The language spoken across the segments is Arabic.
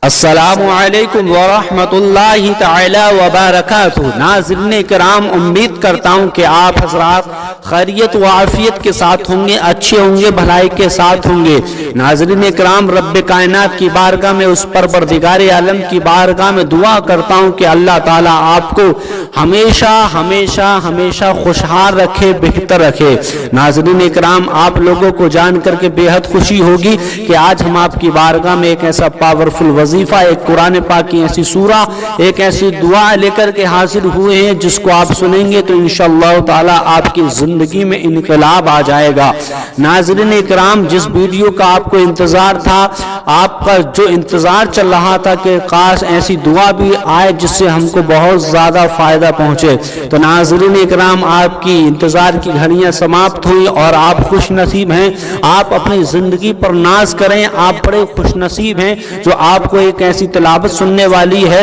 السلام علیکم ورحمۃ اللہ تعالی وبرکاتہ۔ ناظرین کرام، امید کرتا ہوں کہ آپ حضرات خیریت و عافیت کے ساتھ ہوں گے، اچھے ہوں گے، بھلائی کے ساتھ ہوں گے۔ ناظرین کرام، رب کائنات کی بارگاہ میں، اس پروردگار عالم کی بارگاہ میں دعا کرتا ہوں کہ اللہ تعالیٰ آپ کو ہمیشہ ہمیشہ ہمیشہ خوشحال رکھے، بہتر رکھے۔ ناظرین کرام، آپ لوگوں کو جان کر کے بے حد خوشی ہوگی کہ آج ہم آپ کی بارگاہ میں ایک ایسا پاورفل وظیفہ، ایک قرآن پاک کی ایسی سورہ، ایک ایسی دعا لے کر کے حاضر ہوئے ہیں جس کو آپ سنیں گے تو انشاءاللہ تعالی آپ کی زندگی میں انقلاب آ جائے گا۔ ناظرین اکرام، جس ویڈیو کا آپ کو انتظار تھا، آپ کا جو انتظار چل رہا تھا کہ کاش ایسی دعا بھی آئے جس سے ہم کو بہت زیادہ فائدہ پہنچے، تو ناظرین اکرام، آپ کی انتظار کی گھڑیاں سماپت ہوئی اور آپ خوش نصیب ہیں۔ آپ اپنی زندگی پر ناز کریں، آپ بڑے خوش نصیب ہیں جو آپ کو ایک ایسی تلاوت سننے والی ہے،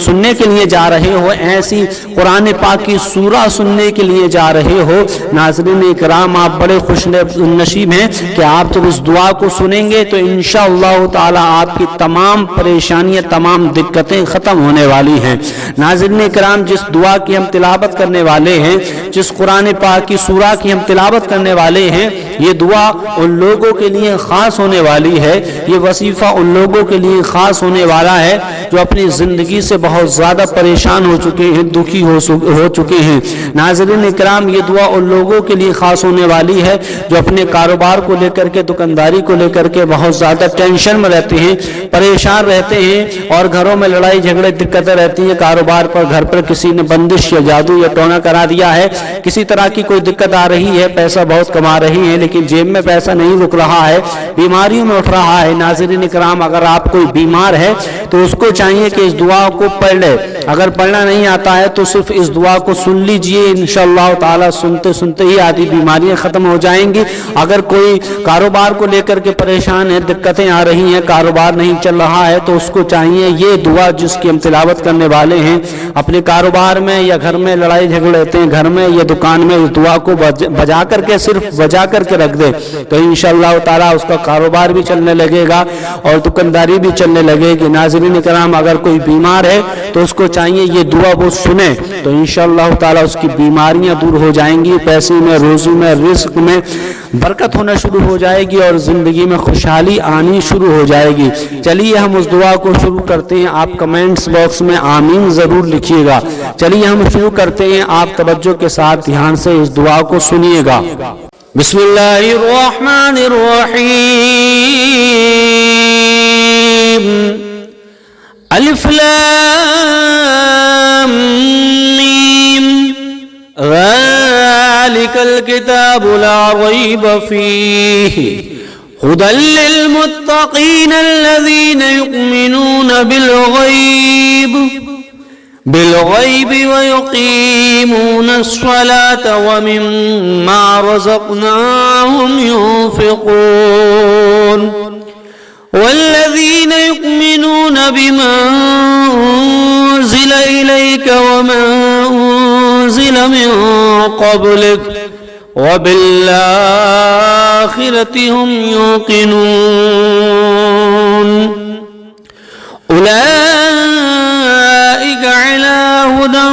سننے کے لیے جا رہے ہو، ایسی قرآن پاک کی سورہ سننے کے لیے جا رہے ہو۔ ناظرین اکرام، آپ بڑے خوش نصیب ہیں کہ آپ جب اس دعا کو سنیں گے تو انشاءاللہ تعالی آپ کی تمام پریشانیاں، تمام دقتیں ختم ہونے والی ہیں۔ ناظرین اکرام، جس دعا کی ہم تلاوت کرنے والے ہیں، جس قرآن پاک کی سورہ کی ہم تلاوت کرنے والے ہیں، یہ دعا ان لوگوں کے لیے خاص ہونے والی ہے، یہ وظیفہ ان لوگوں کے لیے خاص ہونے والا ہے جو اپنی زندگی سے بہت زیادہ پریشان ہو چکے ہیں، دکھی ہو چکے ہیں۔ ناظرین اکرام، یہ دعا ان لوگوں کے لیے خاص ہونے والی ہے جو اپنے کاروبار کو لے کر کے، دکانداری کو لے کر کے بہت زیادہ ٹینشن میں رہتے ہیں، پریشان رہتے ہیں، اور گھروں میں لڑائی جھگڑے دقتیں رہتی ہیں، کاروبار پر، گھر پر کسی نے بندش یا جادو یا ٹونا کرا دیا ہے، کسی طرح کی کوئی دقت آ رہی ہے، پیسہ بہت کما رہی ہے لیکن جیب میں پیسہ نہیں رک رہا ہے، بیماریوں میں اٹھ رہا ہے۔ ناظرین اکرام، اگر آپ کوئی بیمار ہے تو اس کو چاہیے کہ اس دعا کو پڑھ لے، اگر پڑھنا نہیں آتا ہے تو صرف اس دعا کو سن لیجئے، انشاءاللہ تعالی سنتے سنتے ہی آدھی بیماریاں ختم ہو جائیں گی۔ اگر کوئی کاروبار کو لے کر کے پریشان ہے، دقتیں آ رہی ہیں، کاروبار نہیں چل رہا ہے، تو اس کو چاہیے یہ دعا جس کی ہم تلاوت کرنے والے ہیں، اپنے کاروبار میں یا گھر میں لڑائی جھگڑے رہتے ہیں، گھر میں یا دکان میں، اس دعا کو بجا کر کے، صرف بجا کر کے رکھ دے تو انشاءاللہ تعالی اس کا کاروبار بھی چلنے لگے گا اور دکانداری بھی چلنے لگے گی۔ ناظرین کرام، اگر کوئی بیمار ہے تو اس کو چاہیے یہ دعا وہ سنے تو انشاءاللہ تعالی اس کی بیماریاں دور ہو جائیں گی، پیسے میں، روزی میں، رزق میں برکت ہونا شروع ہو جائے گی اور زندگی میں خوشحالی آنی شروع ہو جائے گی۔ چلیے ہم اس دعا کو شروع کرتے ہیں، آپ کمنٹس باکس میں آمین ضرور لکھیے گا۔ چلیے ہم شروع کرتے ہیں، آپ توجہ کے ساتھ دھیان سے اس دعا کو سنیے گا۔ بسم اللہ الرحمن الرحیم، الف لام میم، ذالک الکتاب لا ریب فیہ ہدی للمتقین الذین یؤمنون بالغیب ویقیمون الصلاة ومما رزقناهم ينفقون والذین یؤمنون بما انزل الیک وما انزل من قبلک وبالآخرة هم يوقنون أولئك على هدى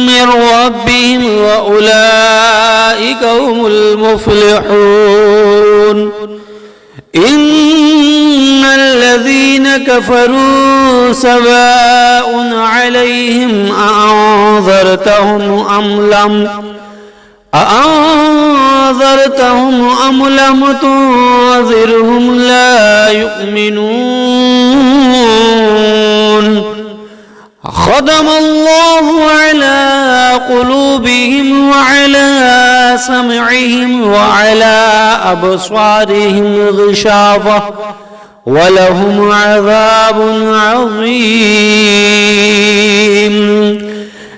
من ربهم وأولئك هم المفلحون إن الذين كفروا سواء عليهم أأنذرتهم أم لم تنذرهم لا يؤمنون ختم الله على قلوبهم وعلى سمعهم وعلى أبصارهم غشاوة ولهم عذاب عظيم۔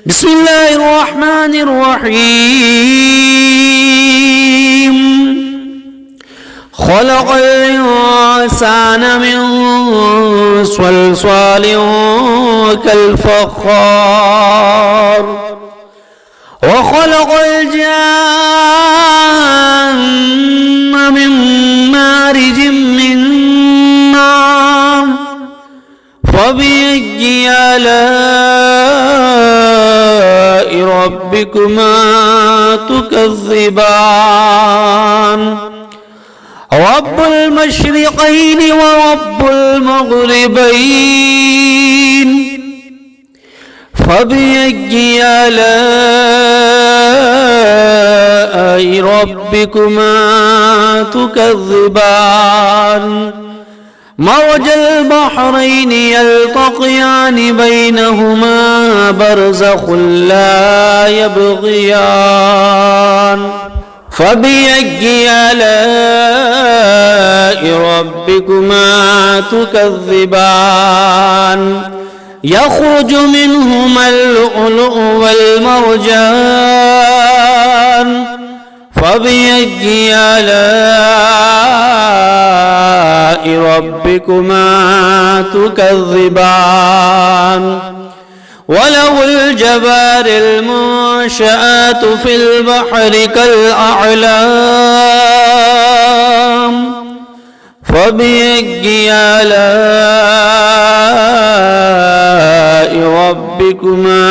بسم الله الرحمن الرحيم، خلق الإنسان من صلصال كالفخار وخلق الجان من مارج من نار فبأي آلاء ربكما تكذبان رب المشرقين ورب المغربين فبأي آلاء ربكما تكذبان مرج البحرين يلتقيان بينهما برزخ لا يبغيان فبأي آلاء ربكما تكذبان يخرج منهما اللؤلؤ والمرجان فبأي آلاء ربكما تكذبان وله الجوار المنشآت في البحر كالأعلام فبأي آلاء ربكما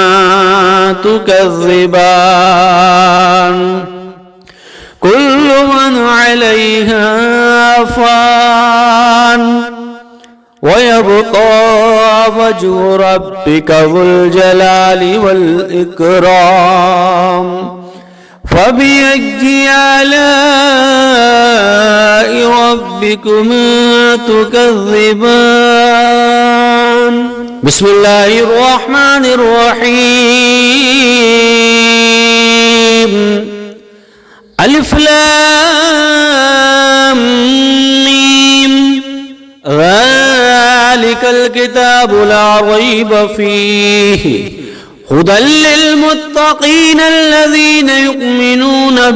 تكذبان كل من عليها فان ويبقى وجه ربك ذو الجلال والإكرام فبأي آلاء ربكما تكذبان بسم الله الرحمن الرحيم ألف لام ميم ذلك الكتاب لا ريب فيه هدى للمتقين الذين يؤمنون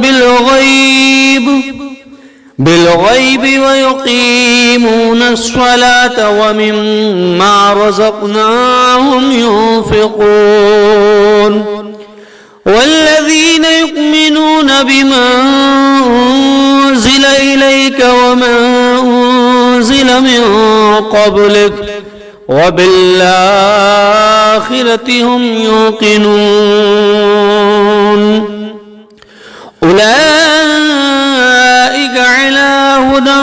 بالغيب ويقيمون الصلاة ومما رزقناهم ينفقون والذين يؤمنون بما أنزل إليك وما أنزل من قبلك وبالآخرة هم يوقنون أولئك على هدى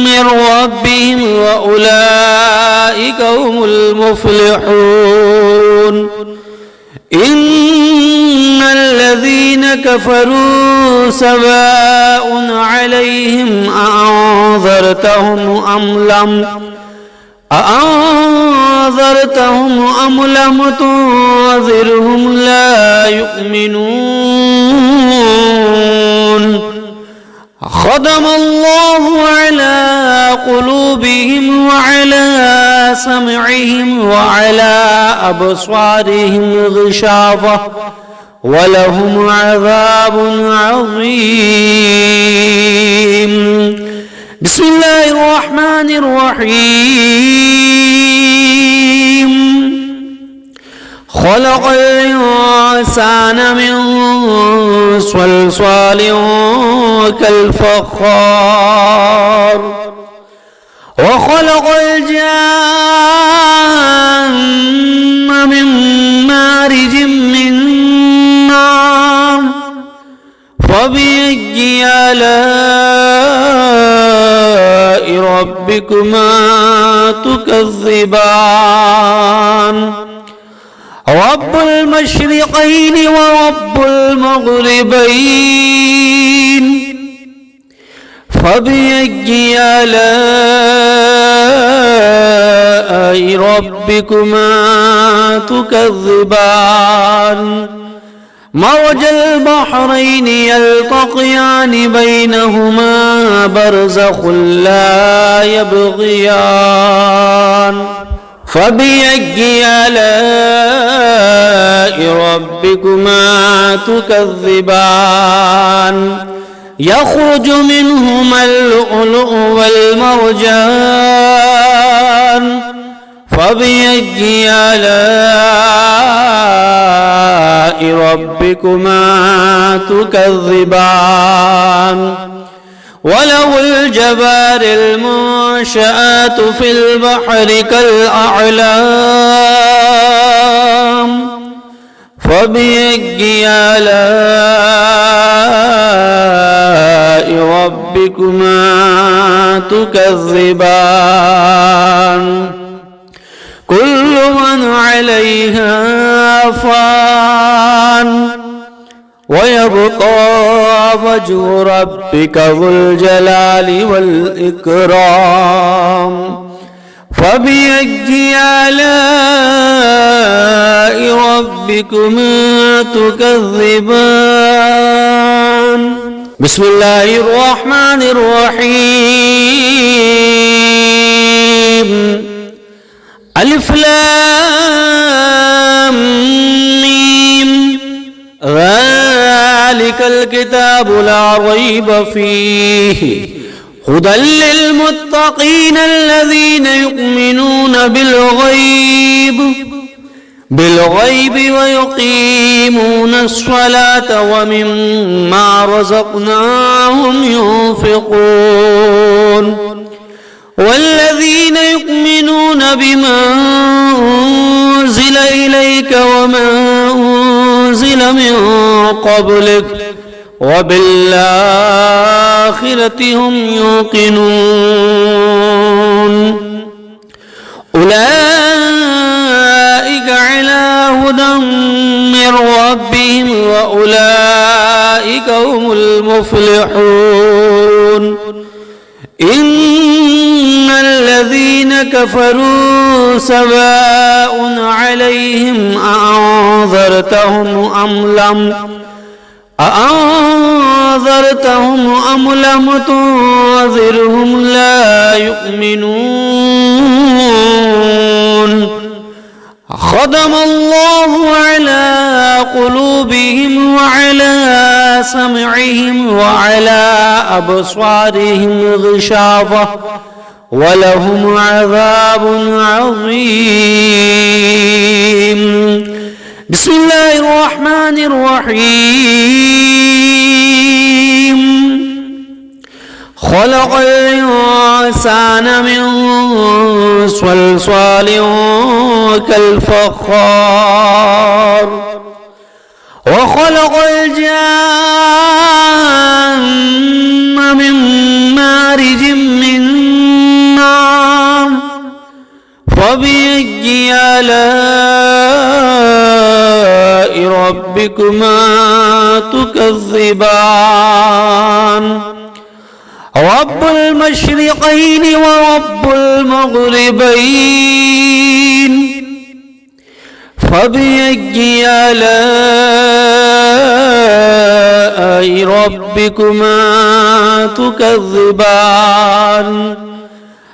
من ربهم وأولئك هم المفلحون إن الذين كفروا سواء عليهم أأنذرتهم أم لم تنذرهم لا يؤمنون ختم الله على قلوبهم وعلى سمعهم وعلى أبصارهم غشاوة ولهم عذاب عظيم بسم الله الرحمن الرحيم خلق الإنسان من صلصال كالفخار وخلق الجان من مارج من نار فبأي آلاء ربكما تكذبان رب المشرقين ورب المغربين فبأي آلاء ربكما تكذبان مرج البحرين يلتقيان بينهما برزخ لا يبغيان فبأي آلاء ربكما تكذبان يخرج منهما اللؤلؤ والمرجان فبأي آلاء ربكما تكذبان وله الجوار المنشآت في البحر كالأعلام فبأي آلاء ربكما تكذبان كل من عليها فان ويبقى وجه ربك ذو الجلال والإكرام فبأي آلاء ربكما تكذبان بسم الله الرحمن الرحيم ألف لام ميم ذلك الكتاب لا ريب فيه هدى للمتقين الذين يؤمنون بالغيب ويقيمون الصلاة ومما رزقناهم ينفقون والذين يؤمنون بما أنزل إليك وما أنزل من قبلك وبالآخرة هم يوقنون أولئك على هدى من ربهم وأولئك هم المفلحون إن الذين كفروا سواء عليهم أأنذرتهم أم لم تنذرهم لا يؤمنون ختم الله على قلوبهم وعلى سمعهم وعلى أبصارهم غشاوة ولهم عذاب عظيم بسم الله الرحمن الرحيم خلق الإنسان من صلصال كالفخار وخلق الجن من مارج من نار فبأي آلاء ربكما تكذبان رب المشرقين ورب المغربين فبأي آلاء ربكما تكذبان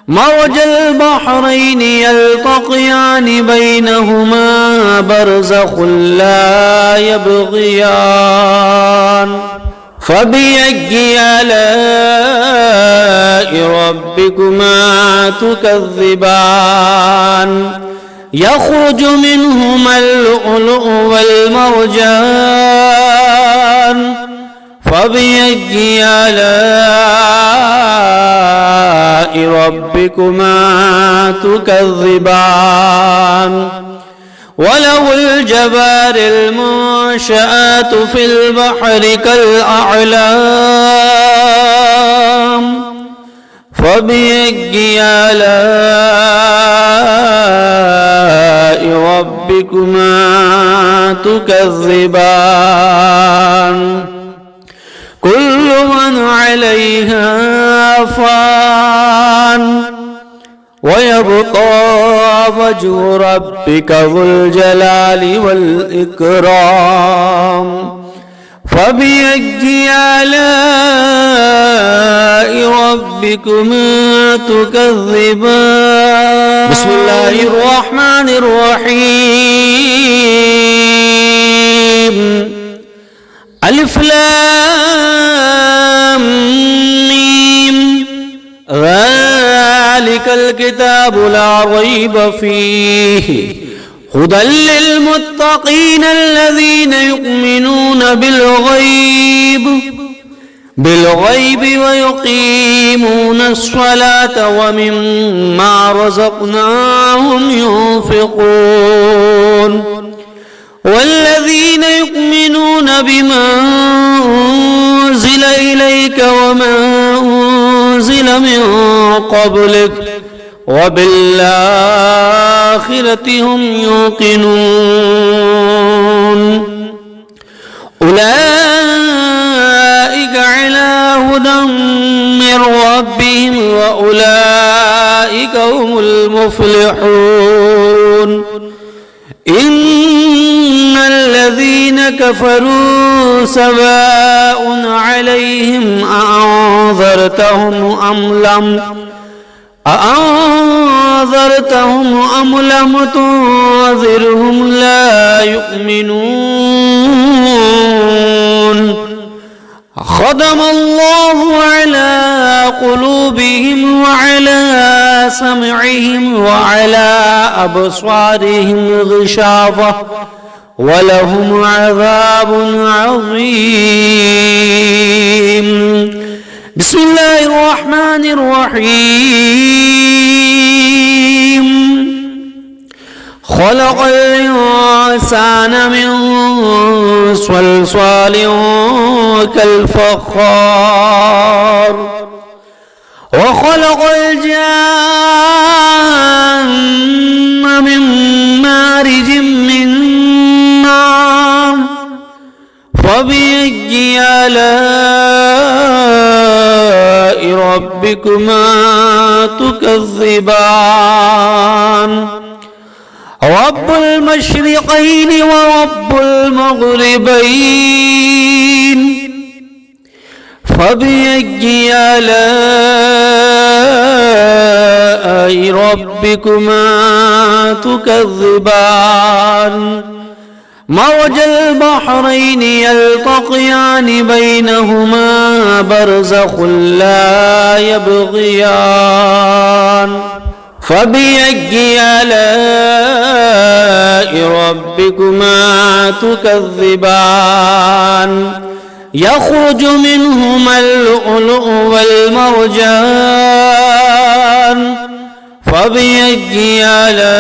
مرج البحرين يلتقيان بينهما برزخ لا يبغيان فبأي آلاء ربكما تكذبان يخرج منهما اللؤلؤ والمرجان فبأي آلاء ربكما تكذبان وله الجبار المنشآت في البحر كالأعلام فبأي آلاء ربكما تكذبان كل من عليها فان ويبقى وجه ربك ذو الجلال والإكرام فبأي آلاء ربكما تكذبان بسم الله الرحمن الرحيم ألف لام ميم ذلك الكتاب لا ريب فيه هدى للمتقين الذين يؤمنون بالغيب ويقيمون الصلاة ومما رزقناهم ينفقون والذين بما أنزل إليك وما أنزل من قبلك وبالآخرة هم يوقنون أولئك على هدى من ربهم وأولئك هم المفلحون إن الذين كفروا سواء عليهم أأنذرتهم أم لم تنذرهم لا يؤمنون ختم الله على قلوبهم وعلى سمعهم وعلى أبصارهم غشاوة ولهم عذاب عظيم بسم الله الرحمن الرحيم خلق الإنسان من صلصال كالفخار وخلق الجان من مارج من نار فبأي آلاء ربكما تكذبان رب المشرقين ورب المغربين فبأي آلاء ربكما تكذبان مرج البحرين يلتقيان بينهما برزخ لا يبغيان فبأي آلاء ربكما تكذبان يخرج منهما اللؤلؤ والمرجان فبأي آلاء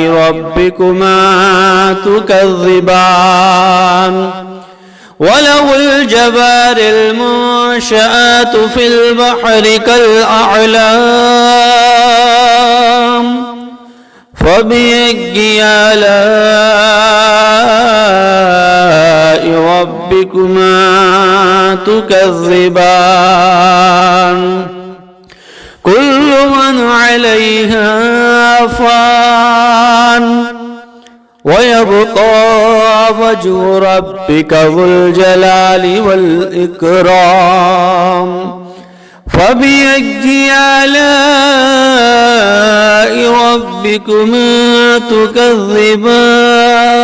ربكما تكذبان وله الجوار المنشآت في البحر كالأعلام فبأي آلاء ربكما تكذبان كل من عليها فان ويبقى وجه ربك ذو الجلال والإكرام فبأي آلاء ربكما تكذبان